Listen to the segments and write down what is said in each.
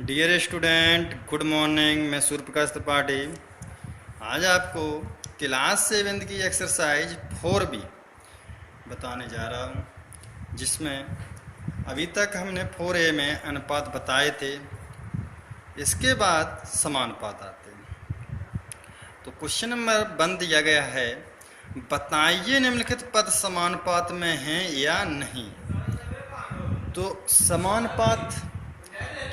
Dear student, good morning. मैं सूर्य प्रकाश त्रिपाठी आज आपको क्लास 7 की एक्सरसाइज 4B बताने जा रहा हूँ, जिसमें अभी तक हमने 4A में अनुपात बताए थे। इसके बाद समानुपात आते हैं। तो क्वेश्चन नंबर 1 दिया गया है, बताइए निम्नलिखित पद समानुपात में हैं या नहीं। तो समानुपात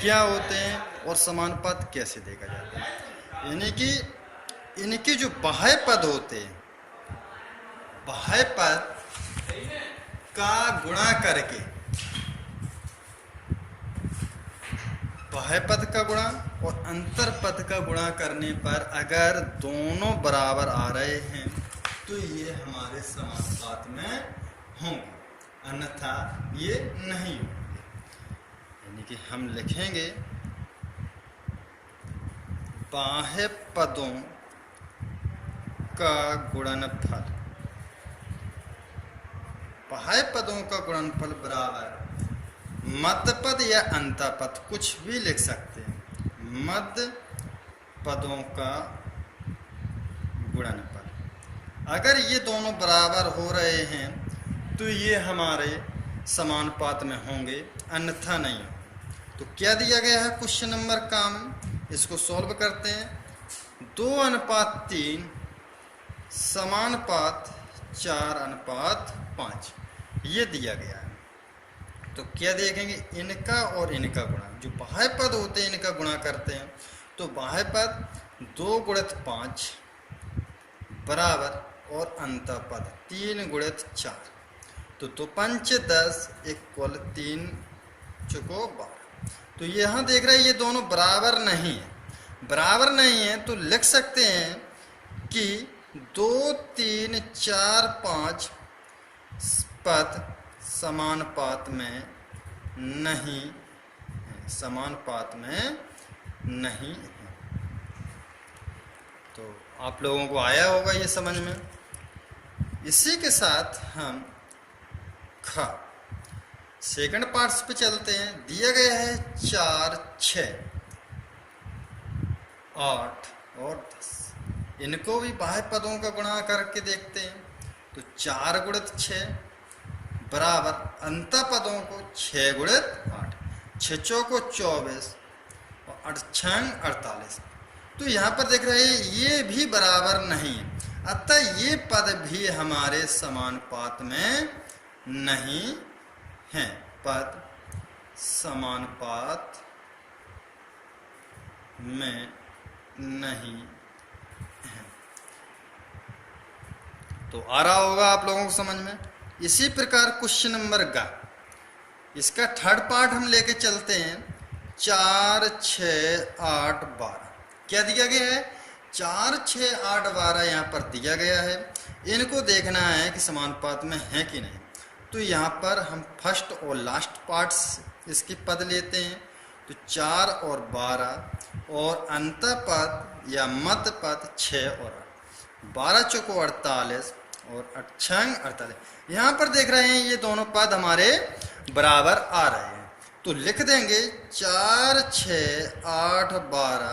क्या होते हैं और समानुपात कैसे देखा जाता है, यानी कि इनके जो बाह्य पद होते हैं, बाह्य पद का गुणा करके, बाह्य पद का गुणा और अंतर पद का गुणा करने पर अगर दोनों बराबर आ रहे हैं तो ये हमारे समानुपात में होंगे, अन्यथा ये नहीं होंगे। यानी कि हम लिखेंगे बाह्य पदों का गुणनफल, बाह्य पदों का गुणनफल बराबर मध्य पद या अंतःपद, कुछ भी लिख सकते हैं, मध्य पदों का गुणनफल। अगर ये दोनों बराबर हो रहे हैं तो ये हमारे समानुपात में होंगे, अन्यथा नहीं। तो क्या दिया गया है क्वेश्चन नंबर का, में इसको सॉल्व करते हैं। 2:3 समानुपात 4:5 ये दिया गया है। तो क्या देखेंगे, इनका और इनका गुणा, जो बाह्य पद होते हैं इनका गुणा करते हैं। तो बाह्य पद 2 × 5 बराबर और अंतःपद 3 × 4, तो 5 10 = 3 चौको 12। तो यहाँ देख रहे हैं ये दोनों बराबर नहीं है, बराबर नहीं है तो लिख सकते हैं कि 2 3 4 5 पद समानुपात में नहीं है, समानुपात में नहीं है। तो आप लोगों को आया होगा ये समझ में। इसी के साथ हम सेकंड पार्ट्स पे चलते हैं। दिया गया है 4 6 8 और 10, इनको भी बाह्य पदों का गुणा करके देखते हैं। तो 4 × 6 बराबर अंतःपदों को 6 × 8, 6 चौको 24 और 8 6 48। तो यहाँ पर देख रहे हैं ये भी बराबर नहीं है, अतः ये पद भी हमारे समानुपात में नहीं हैं, पद समानुपात में नहीं है। तो आ रहा होगा आप लोगों को समझ में। इसी प्रकार क्वेश्चन नंबर का, इसका थर्ड पार्ट हम लेके चलते हैं। 4 6 8 12 क्या दिया गया है, 4 6 8 12 यहाँ पर दिया गया है। इनको देखना है कि समानुपात में है कि नहीं। तो यहाँ पर हम फर्स्ट और लास्ट पार्ट्स इसकी पद लेते हैं। तो 4 और 12 और अंतःपद या मध्य पद 6 और 8, 12 चौको 48 और 8 6 48। यहाँ पर देख रहे हैं ये दोनों पद हमारे बराबर आ रहे हैं। तो लिख देंगे 4 6 8 12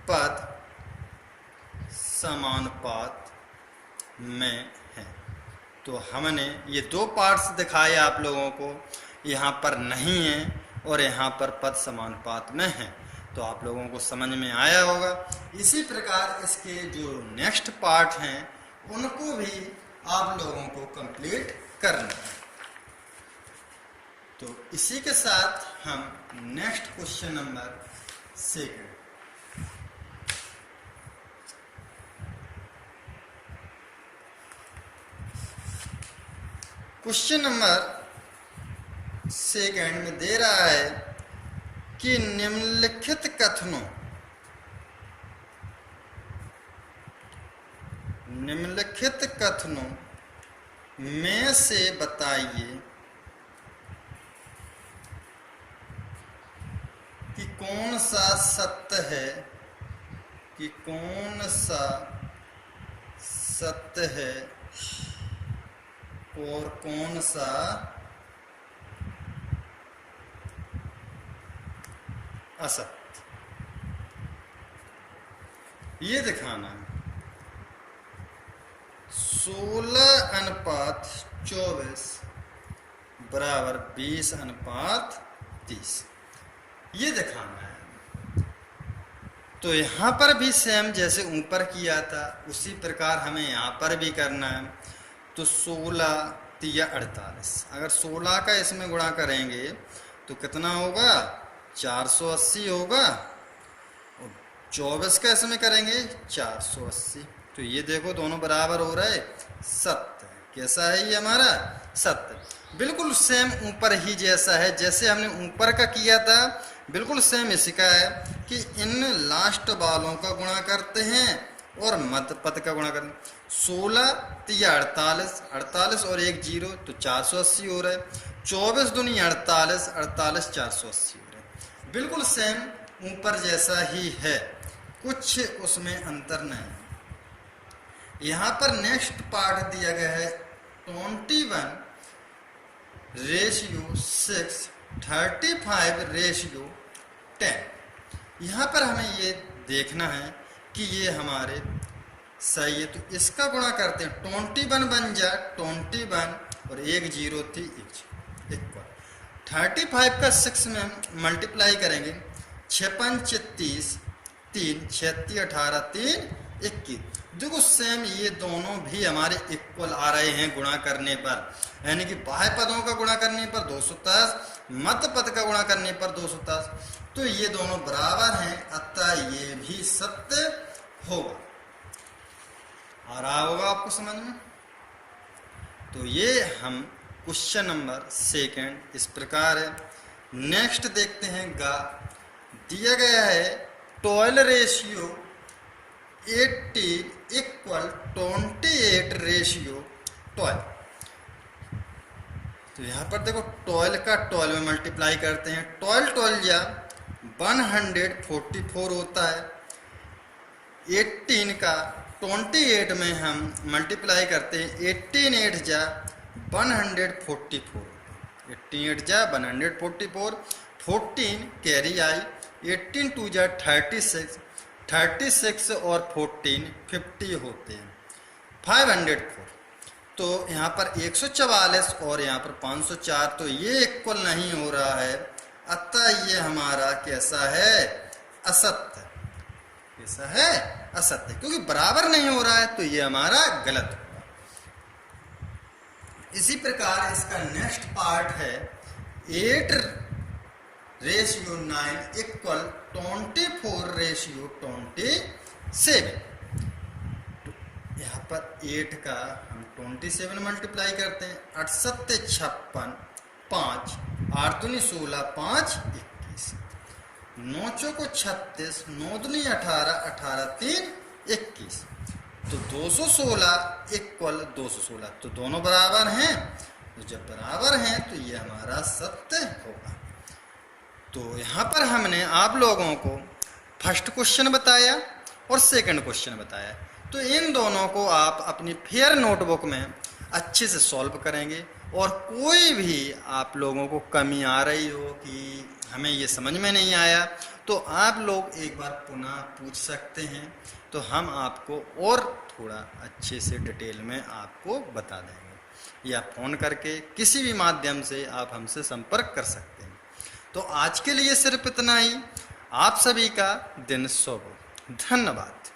पद समानुपात में है। तो हमने ये 2 पार्ट्स दिखाए आप लोगों को, यहाँ पर नहीं है और यहाँ पर पद समानुपात में है। तो आप लोगों को समझ में आया होगा। इसी प्रकार इसके जो नेक्स्ट पार्ट हैं उनको भी आप लोगों को कंप्लीट करना है। तो इसी के साथ हम next question number 2 question number 2 में दे रहा है कि निम्नलिखित कथनों में से बताइए कि कौन सा सत्य है, कि कौन सा सत्य है और कौन सा असत्य। ये दिखाना है 16:24 बराबर 20:30, ये दिखाना है। तो यहाँ पर भी सेम जैसे ऊपर किया था उसी प्रकार हमें यहाँ पर भी करना है। तो 16 तिया 48, अगर 16 का इसमें गुणा करेंगे तो कितना होगा 480 होगा, और 24 का इसमें करेंगे 480। तो ये देखो दोनों बराबर हो रहे सत्य। कैसा है ये हमारा सत्य, बिल्कुल सेम ऊपर ही जैसा है। जैसे हमने ऊपर का किया था बिल्कुल सेम इसका है कि इन लास्ट वालों का गुणा करते हैं और मध्य पद का गुणा करते हैं। 16 तिया 48, 48 और 1 0 तो 480 हो रहा है। 24 दूनी 48, 48 480 हो रहा है। बिल्कुल सेम ऊपर जैसा ही है, कुछ उसमें अंतर नहीं। यहाँ पर नेक्स्ट पार्ट दिया गया है 21:6, 35:10। यहाँ पर हमें ये देखना है कि ये हमारे सही है, तो इसका गुणा करते हैं। 21 बन जा 21 और 1 0 थी 1 इक्वल 35 का 6 में हम मल्टीप्लाई करेंगे। 6 5 30, 3 36 18 3 21। देखो सेम ये दोनों भी हमारे इक्वल आ रहे हैं गुणा करने पर, यानी कि बाह्य पदों का गुणा करने पर 210, मध्य पद का गुणा करने पर 210। तो ये दोनों बराबर हैं, अतः ये भी सत्य होगा। आ रहा होगा आपको समझ में। तो ये हम क्वेश्चन नंबर 2 इस प्रकार है। नेक्स्ट देखते हैं गा, दिया गया है 12 रेशियो 18 इक्वल 28 रेशियो 12। तो यहाँ पर देखो 12 का 12 में मल्टीप्लाई करते हैं। 12 12 या 144 होता है। 18 का 28 में हम मल्टीप्लाई करते हैं। 18 8 जा 144, 18 8 जा 144, 14 कैरी आई, 18 2 जा 36, 36 और 14 50 होते हैं। 504, तो यहाँ पर 144 और यहाँ पर 504, तो ये इक्वल नहीं हो रहा है, अतः ये हमारा कैसा है असत्य। कैसा है असत्य, क्योंकि बराबर नहीं हो रहा है, तो ये हमारा गलत होगा। इसी प्रकार इसका नेक्स्ट पार्ट है 8:9 इक्वल 24:27। यहाँ पर 8 का हम 27 मल्टीप्लाई करते हैं। 68 56 5, 8 दूनी 16 5 21, 9 चौको 36, 9 दूनी 18, 18 3 21। तो 216 इक्वल 216, तो दोनों बराबर हैं। तो जब बराबर हैं तो ये हमारा सत्य होगा। तो यहाँ पर हमने आप लोगों को फर्स्ट क्वेश्चन बताया और सेकंड क्वेश्चन बताया। तो इन दोनों को आप अपनी फेयर नोटबुक में अच्छे से सॉल्व करेंगे, और कोई भी आप लोगों को कमी आ रही हो कि हमें ये समझ में नहीं आया, तो आप लोग एक बार पुनः पूछ सकते हैं, तो हम आपको और थोड़ा अच्छे से डिटेल में आपको बता देंगे, या फ़ोन करके किसी भी माध्यम से आप हमसे संपर्क कर सकते हैं। तो आज के लिए सिर्फ इतना ही। आप सभी का दिन शुभ हो। धन्यवाद।